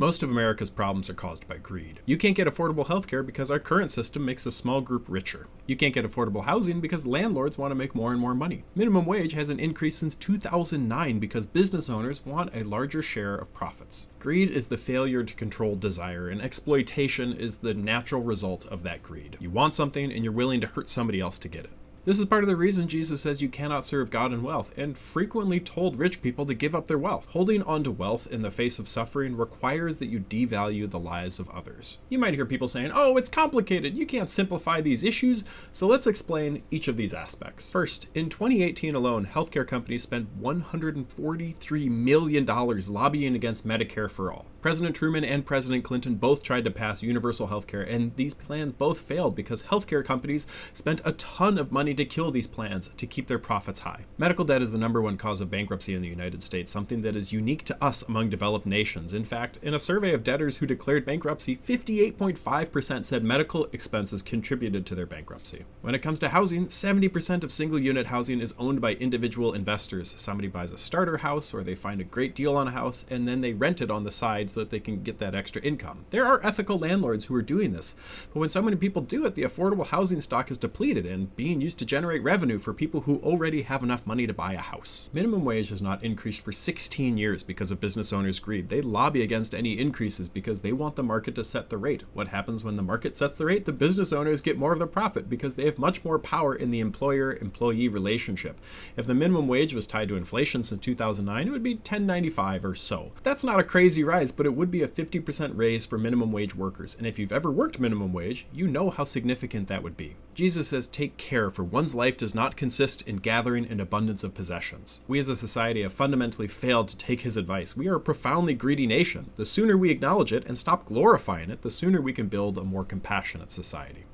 Most of America's problems are caused by greed. You can't get affordable healthcare because our current system makes a small group richer. You can't get affordable housing because landlords want to make more and more money. Minimum wage hasn't increased since 2009 because business owners want a larger share of profits. Greed is the failure to control desire, and exploitation is the natural result of that greed. You want something and you're willing to hurt somebody else to get it. This is part of the reason Jesus says you cannot serve God and wealth, and frequently told rich people to give up their wealth. Holding on to wealth in the face of suffering requires that you devalue the lives of others. You might hear people saying, oh, it's complicated, you can't simplify these issues, so let's explain each of these aspects. First, in 2018 alone, healthcare companies spent $143 million lobbying against Medicare for all. President Truman and President Clinton both tried to pass universal healthcare, and these plans both failed because healthcare companies spent a ton of money to kill these plans to keep their profits high. Medical debt is the #1 cause of bankruptcy in the United States, something that is unique to us among developed nations. In fact, in a survey of debtors who declared bankruptcy, 58.5% said medical expenses contributed to their bankruptcy. When it comes to housing, 70% of single-unit housing is owned by individual investors. Somebody buys a starter house, or they find a great deal on a house, and then they rent it on the side so that they can get that extra income. There are ethical landlords who are doing this, but when so many people do it, the affordable housing stock is depleted and being used to generate revenue for people who already have enough money to buy a house. Minimum wage has not increased for 16 years because of business owners' greed. They lobby against any increases because they want the market to set the rate. What happens when the market sets the rate? The business owners get more of the profit because they have much more power in the employer-employee relationship. If the minimum wage was tied to inflation since 2009, it would be $10.95 or so. That's not a crazy rise, but it would be a 50% raise for minimum wage workers. And if you've ever worked minimum wage, you know how significant that would be. Jesus says, take care, for one's life does not consist in gathering an abundance of possessions. We as a society have fundamentally failed to take his advice. We are a profoundly greedy nation. The sooner we acknowledge it and stop glorifying it, the sooner we can build a more compassionate society.